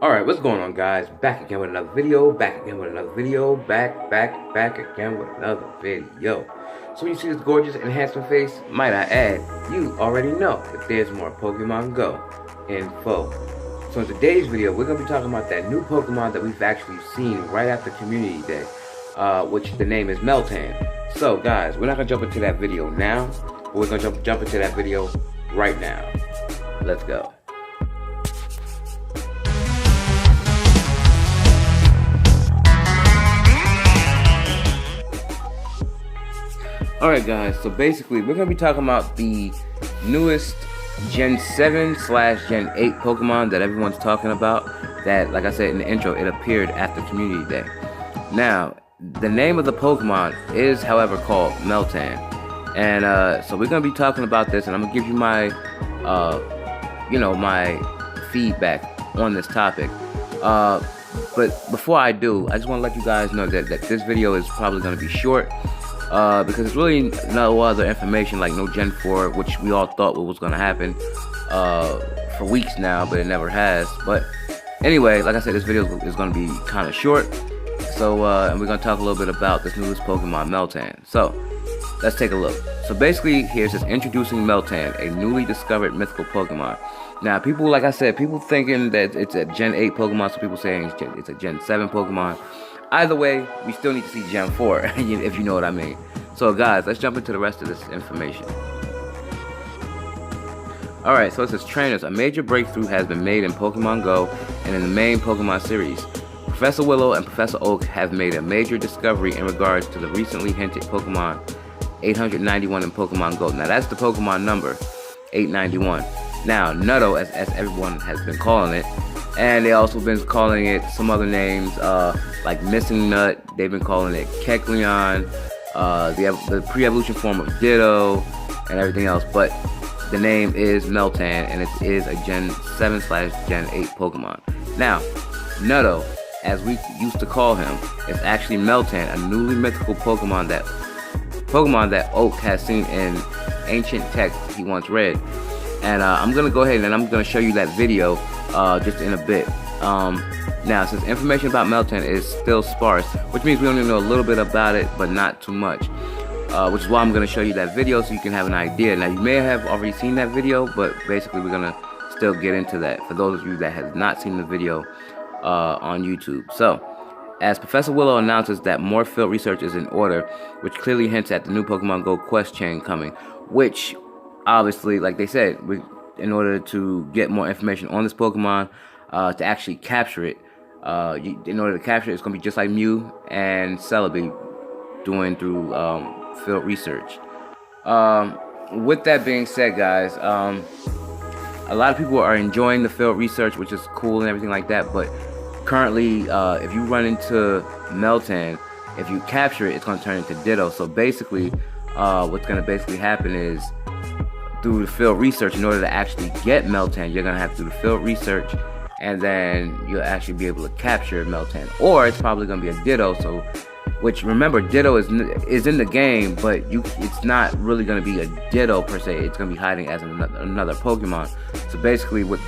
Alright, what's going on, guys? Back again with another video, back again with another video, back again with another video. So when you see this gorgeous enhancement face, might I add, you already know that there's more Pokemon Go info. So in today's video, we're going to be talking about that new Pokemon that we've actually seen right after Community Day, which the name is Meltan. So guys, we're not going to jump into that video now, but we're going to jump into that video right now. Let's go. Alright guys, so basically we're going to be talking about the newest Gen 7/Gen 8 Pokemon that everyone's talking about, that, like I said in the intro, it appeared after Community Day. Now, the name of the Pokemon is, however, called Meltan. And so we're going to be talking about this, and I'm going to give you my, my feedback on this topic. But before I do, I just want to let you guys know that this video is probably going to be short. Because there's really no other information, like no Gen 4, which we all thought was going to happen for weeks now, but it never has. But anyway, like I said, this video is going to be kind of short. So, and we're going to talk a little bit about this newest Pokemon, Meltan. So, let's take a look. So basically, here's this introducing Meltan, a newly discovered mythical Pokemon. Now, people, like I said, people thinking that it's a Gen 8 Pokemon, some people saying it's a Gen 7 Pokemon. Either way, we still need to see Gen 4, if you know what I mean. So guys, let's jump into the rest of this information. Alright, so it says trainers, a major breakthrough has been made in Pokemon Go and in the main Pokemon series. Professor Willow and Professor Oak have made a major discovery in regards to the recently hinted Pokemon 891 in Pokemon Go. Now that's the Pokemon number, 891. Now, Nutto, as everyone has been calling it, and they also been calling it some other names, like Missing Nut. They've been calling it Kecleon, the pre-evolution form of Ditto, and everything else. But the name is Meltan, and it is a Gen 7/Gen 8 Pokemon. Now, Nutto, as we used to call him, is actually Meltan, a newly mythical Pokemon that Oak has seen in ancient text he once read. And I'm gonna go ahead and I'm gonna show you that video just in a bit. Now, since information about Meltan is still sparse, which means we only know a little bit about it, but not too much, which is why I'm going to show you that video so you can have an idea. Now, you may have already seen that video, but basically we're going to still get into that for those of you that have not seen the video on YouTube. So, as Professor Willow announces that more field research is in order, which clearly hints at the new Pokemon Go quest chain coming, which obviously, like they said, in order to get more information on this Pokemon, to actually capture it, in order to capture it, it's going to be just like Mew and Celebi doing through field research. With that being said, guys, a lot of people are enjoying the field research, which is cool and everything like that, but currently, if you run into Meltan, if you capture it, it's going to turn into Ditto. So basically, what's going to basically happen is, through the field research, in order to actually get Meltan, you're going to have to do the field research, and then you'll actually be able to capture Meltan. Or it's probably going to be a Ditto, so, which, remember, Ditto is in the game, but it's not really going to be a Ditto per se. It's going to be hiding as another Pokemon. So basically what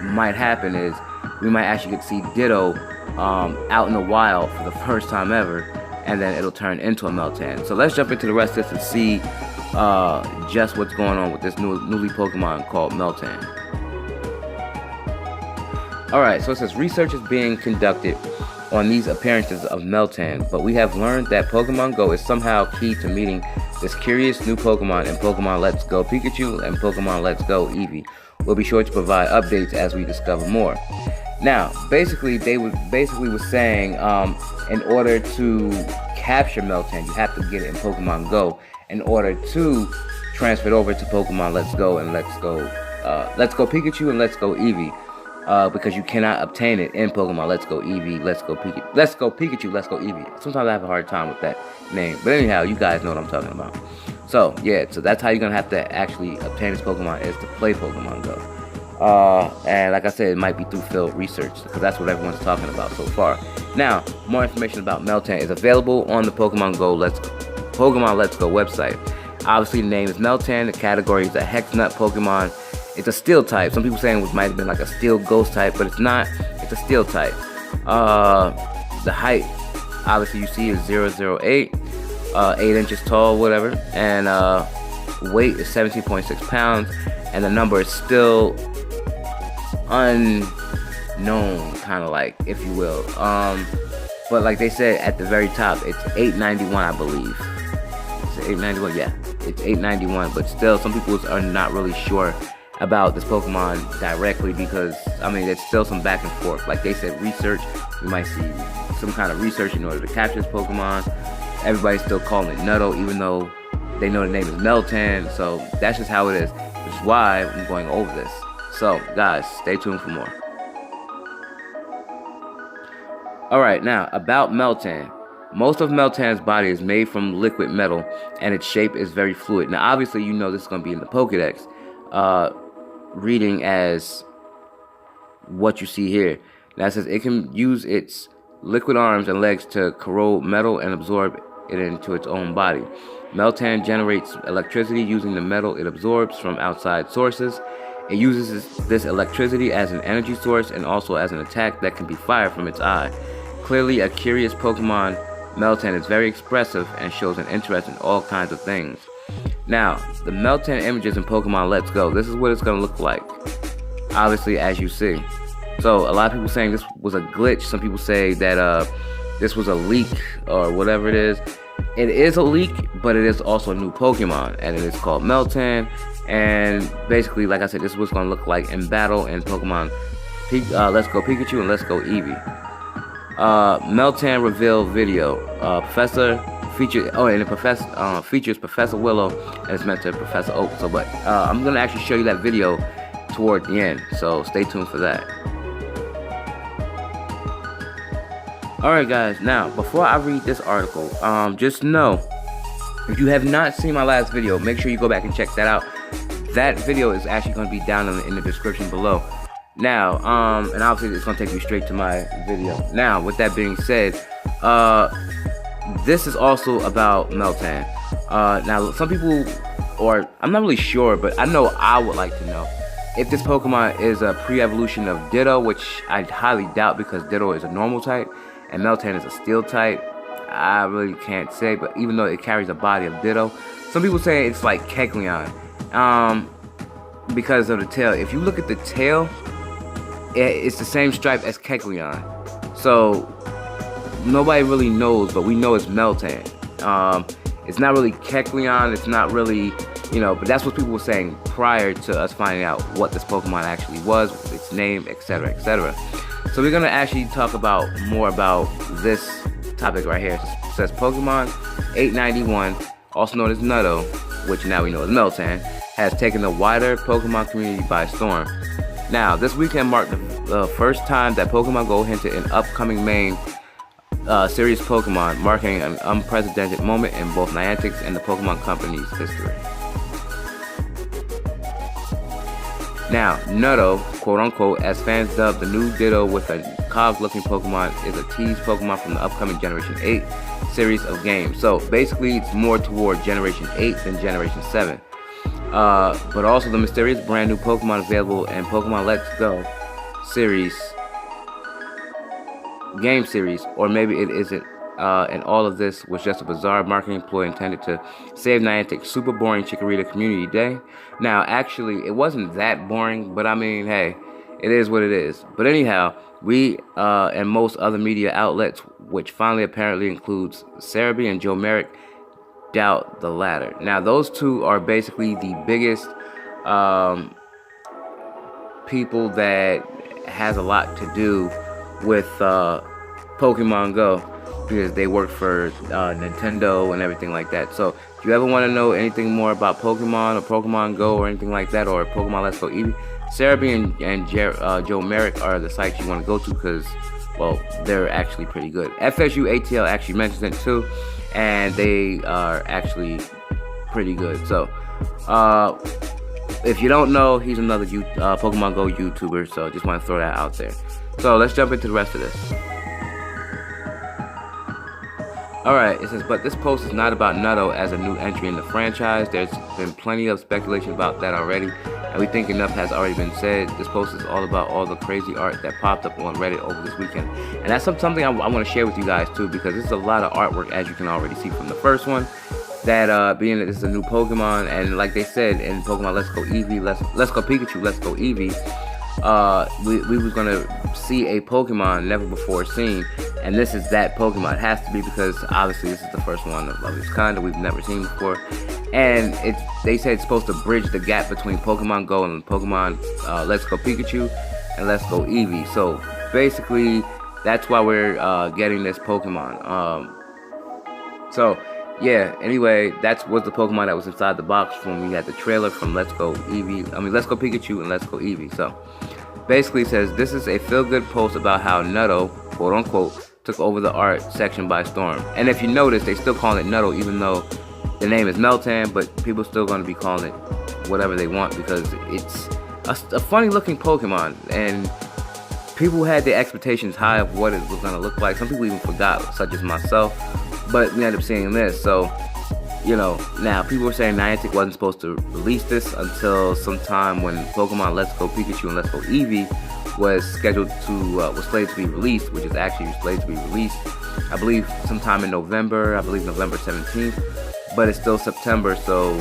might happen is we might actually get to see Ditto out in the wild for the first time ever, and then it'll turn into a Meltan. So let's jump into the rest of this and see just what's going on with this newly Pokemon called Meltan. Alright, so it says research is being conducted on these appearances of Meltan, but we have learned that Pokemon Go is somehow key to meeting this curious new Pokemon in Pokemon Let's Go Pikachu and Pokemon Let's Go Eevee. We'll be sure to provide updates as we discover more. Now, basically, they were saying, in order to capture Meltan, you have to get it in Pokemon Go in order to transfer it over to Pokemon Let's Go and Let's Go Pikachu and Let's Go Eevee. Because you cannot obtain it in Pokemon Let's Go Eevee, Let's Go Pikachu, Let's Go Eevee. Sometimes I have a hard time with that name, but anyhow, you guys know what I'm talking about. So yeah, so that's how you're gonna have to actually obtain this Pokemon, is to play Pokemon Go. And like I said, it might be through field research, because that's what everyone's talking about so far. Now, more information about Meltan is available on the Pokemon Let's Go website. Obviously, the name is Meltan. The category is a Hex Nut Pokemon. It's a steel type. Some people saying it might have been like a steel ghost type, but it's not. It's a steel type. The height, obviously you see, is 008, 8 inches tall, whatever, and weight is 17.6 pounds, and the number is still unknown, kind of like, if you will. But like they said at the very top, it's 891, I believe. Is it 891? Yeah, it's 891. But still, some people are not really sure about this Pokemon directly, because I mean, there's still some back and forth. Like they said, research. We might see some kind of research in order to capture this Pokemon. Everybody's still calling it Nutto, even though they know the name is Meltan. So that's just how it is, which is why I'm going over this. So guys, stay tuned for more. Alright, now about Meltan. Most of Meltan's body is made from liquid metal, and its shape is very fluid. Now obviously you know this is going to be in the Pokedex, reading as what you see here. Now it says it can use its liquid arms and legs to corrode metal and absorb it into its own body. Meltan generates electricity using the metal it absorbs from outside sources. It uses this electricity as an energy source and also as an attack that can be fired from its eye. Clearly a curious Pokemon, Meltan is very expressive and shows an interest in all kinds of things. Now, the Meltan images in Pokemon Let's Go, this is what it's going to look like, obviously, as you see. So, a lot of people saying this was a glitch. Some people say that this was a leak or whatever it is. It is a leak, but it is also a new Pokemon, and it is called Meltan. And basically, like I said, this is what's going to look like in battle in Pokemon Let's Go Pikachu and Let's Go Eevee. Meltan reveal video. Features Professor Willow, and it's meant to Professor Oak. So, but I'm gonna actually show you that video toward the end. So stay tuned for that. All right, guys. Now, before I read this article, just know, if you have not seen my last video, make sure you go back and check that out. That video is actually going to be down in the description below. Now, and obviously it's going to take you straight to my video. Now, with that being said, this is also about Meltan. Now, some people, or I'm not really sure, but I know I would like to know if this Pokemon is a pre-evolution of Ditto, which I highly doubt because Ditto is a normal type and Meltan is a steel type. I really can't say, but even though it carries a body of Ditto, some people say it's like Kecleon, because of the tail. If you look at the tail, it's the same stripe as Kecleon. So nobody really knows, but we know it's Meltan. It's not really Kecleon, it's not really, but that's what people were saying prior to us finding out what this Pokemon actually was, its name, etc., etc. So we're gonna actually talk more about this topic right here. It says Pokemon 891, also known as Nutto, which now we know is Meltan, has taken the wider Pokemon community by storm. Now, this weekend marked the first time that Pokemon Go hinted an upcoming main series Pokemon, marking an unprecedented moment in both Niantic's and the Pokemon Company's history. Now, Nutto, quote-unquote, as fans dub the new Ditto with a cog-looking Pokemon, is a tease Pokemon from the upcoming Generation 8 series of games. So, basically, it's more toward Generation 8 than Generation 7. But also the mysterious brand new Pokemon available in Pokemon Let's Go series, game series, or maybe it isn't, and all of this was just a bizarre marketing ploy intended to save Niantic's super boring Chikorita Community Day. Now, actually, it wasn't that boring, but I mean, hey, it is what it is. But anyhow, we and most other media outlets, which finally apparently includes Cerebi and Joe Merrick, doubt the latter. Now, those two are basically the biggest people that has a lot to do with Pokemon Go, because they work for Nintendo and everything like that. So if you ever want to know anything more about Pokemon or Pokemon Go or anything like that, or Pokemon Let's Go Eevee, Cerebi and Joe Merrick are the sites you want to go to, because, well, they're actually pretty good. FSU ATL actually mentions it too, and they are actually pretty good. So if you don't know, he's another Pokemon Go YouTuber, so just want to throw that out there. So let's jump into the rest of this. Alright, it says, but this post is not about Nutto as a new entry in the franchise. There's been plenty of speculation about that already. and we think enough has already been said. This post is all about all the crazy art that popped up on Reddit over this weekend, and that's something I want to share with you guys too, because this is a lot of artwork, as you can already see from the first one. That being that this is a new Pokemon, and like they said in Pokemon Let's Go Eevee, Let's Go Pikachu, Let's Go Eevee, we was gonna see a Pokemon never before seen, and this is that Pokemon. It has to be, because obviously this is the first one of its kind that we've never seen before, and they said it's supposed to bridge the gap between Pokemon Go and Pokemon Let's Go Pikachu and Let's Go Eevee. So basically that's why we're getting this Pokemon. So yeah, anyway, that was the Pokemon that was inside the box when we had the trailer from Let's Go Pikachu and Let's Go Eevee. So basically it says, this is a feel-good post about how Nutto, quote unquote, took over the art section by storm. And if you notice, they still call it Nutto, even though the name is Meltan, but people still going to be calling it whatever they want, because it's a funny looking Pokemon, and people had their expectations high of what it was going to look like. Some people even forgot, such as myself. But we ended up seeing this, so, you know, now people were saying Niantic wasn't supposed to release this until sometime when Pokemon Let's Go Pikachu and Let's Go Eevee was scheduled to, was slated to be released, which is actually slated to be released, I believe, sometime in November, I believe November 17th, but it's still September, so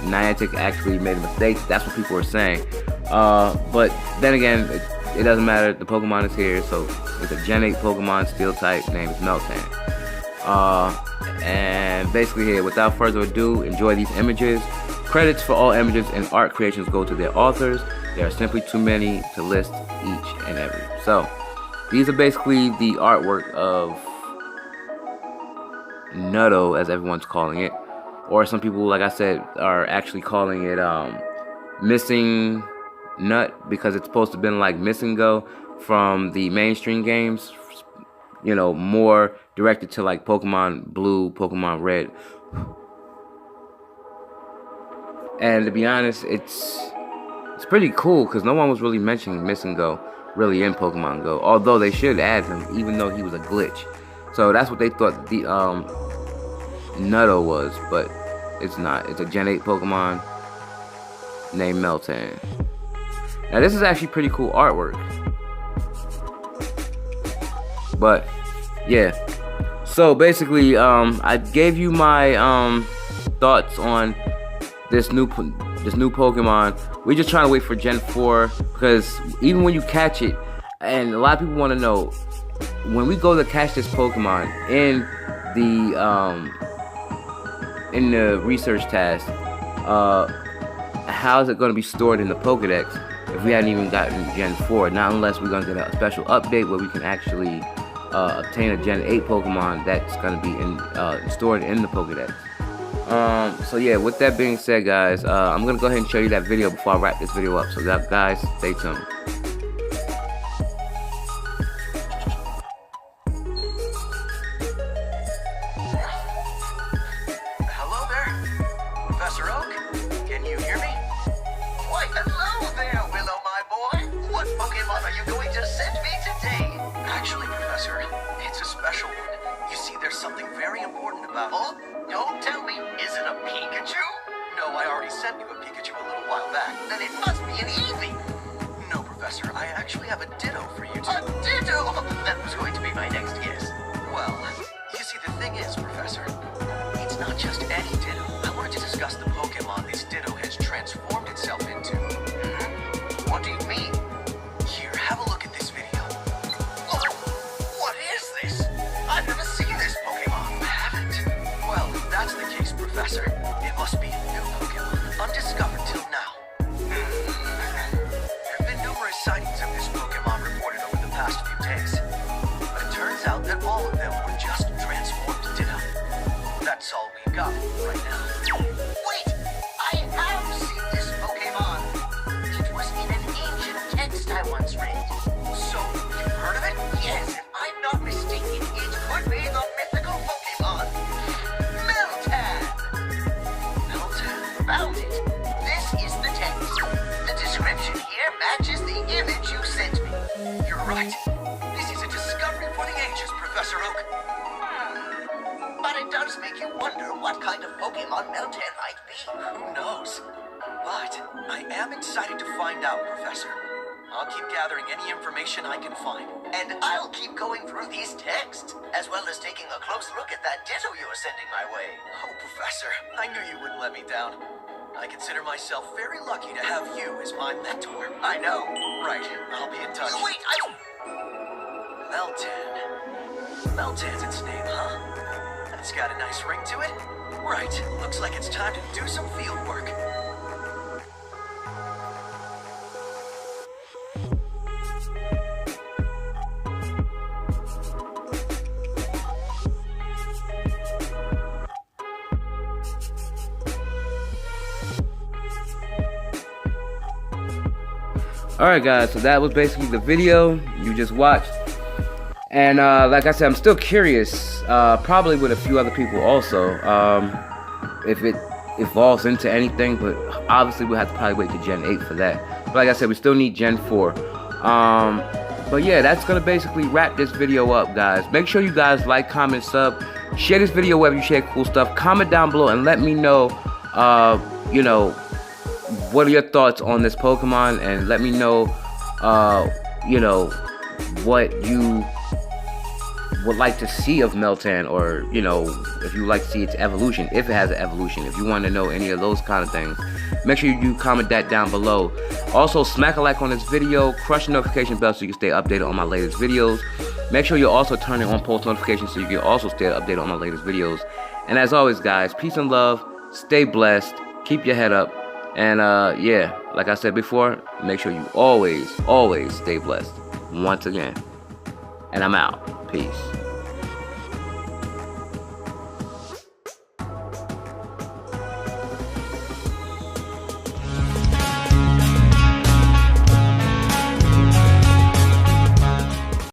Niantic actually made a mistake. That's what people were saying. But then again, it doesn't matter, the Pokemon is here, so it's a Gen 8 Pokemon, Steel type, name is Meltan. And basically here, without further ado, enjoy these images. Credits for all images and art creations go to their authors. There are simply too many to list each and every. So these are basically the artwork of Nutto, as everyone's calling it, or some people, like I said, are actually calling it Missing Nut, because it's supposed to have been like Missing Go from the mainstream games, you know, more directed to like Pokemon Blue, Pokemon Red. And to be honest, it's pretty cool, because no one was really mentioning Missing Go really in Pokemon Go, although they should add him, even though he was a glitch. So that's what they thought the Nutto was, but it's not. It's a Gen 8 Pokemon named Meltan. Now this is actually pretty cool artwork. But yeah, so basically I gave you my thoughts on this new Pokemon. We're just trying to wait for Gen 4, because even when you catch it, and a lot of people want to know, when we go to catch this Pokemon in the research task, how is it going to be stored in the Pokedex if we hadn't even gotten Gen 4? Not unless we're going to get a special update where we can actually obtain a Gen 8 Pokemon that's going to be stored in the Pokedex. So yeah, with that being said, guys, I'm going to go ahead and show you that video before I wrap this video up. So guys, stay tuned. Hello there, Professor Oak? Can you hear me? Why, hello there, Willow, my boy. What Pokemon are you going to send me today? Actually, Professor, it's a special one. You see, there's something very important about it. Oh, don't tell me. Is it a Pikachu? No, I already sent you a Pikachu a little while back. Then it must be an Eevee. No, Professor, I actually have a Ditto for you too. A Ditto? That was going to be my next guess. Well, you see, the thing is, Professor, it's not just any Ditto. I wanted to discuss the Pokemon this Ditto has transformed itself into. What do you mean? Here, have a look at this video. What is this? I've never seen this Pokemon. Haven't? Well, if that's the case, Professor, it must be a new Pokemon, undiscovered till now. There have been numerous sightings of this Pokemon reported over the past few days, but it turns out that all of them were just transformed Ditto. That's all we've got right now. Wait! I have seen this Pokemon! It was in an ancient text I once read. So, you've heard of it? Yes, if I'm not mistaken, it could be the mythical Pokemon, Meltan! Meltan? Found it! This is the text. The description here matches the image you sent me. You're right. This is a discovery for the ages, Professor Oak. But it does make you wonder what kind of Pokemon Meltan might be. Who knows? But I am excited to find out, Professor. I'll keep gathering any information I can find. And I'll keep going through these texts, as well as taking a close look at that ditto you were sending my way. Oh, Professor, I knew you wouldn't let me down. I consider myself very lucky to have you as my mentor. I know. Right, I'll be in touch. Wait, Meltan. Meltan's its name, huh? That's got a nice ring to it. Right, looks like it's time to do some field work. Alright guys, so that was basically the video you just watched. And like I said, I'm still curious, probably with a few other people also, if it evolves into anything, but obviously we'll have to probably wait to Gen 8 for that. But like I said, we still need Gen 4. But yeah, that's gonna basically wrap this video up, guys. Make sure you guys like, comment, sub, share this video wherever you share cool stuff. Comment down below and let me know, you know, what are your thoughts on this Pokemon, and let me know, you know, what you would like to see of Meltan, or, you know, if you would like to see its evolution, if it has an evolution, if you want to know any of those kind of things. Make sure you comment that down below. Also, smack a like on this video, crush the notification bell so you can stay updated on my latest videos. Make sure you're also turning on post notifications so you can also stay updated on my latest videos. And as always, guys, peace and love, stay blessed, keep your head up, and yeah, like I said before, make sure you always stay blessed once again. And I'm out. Peace.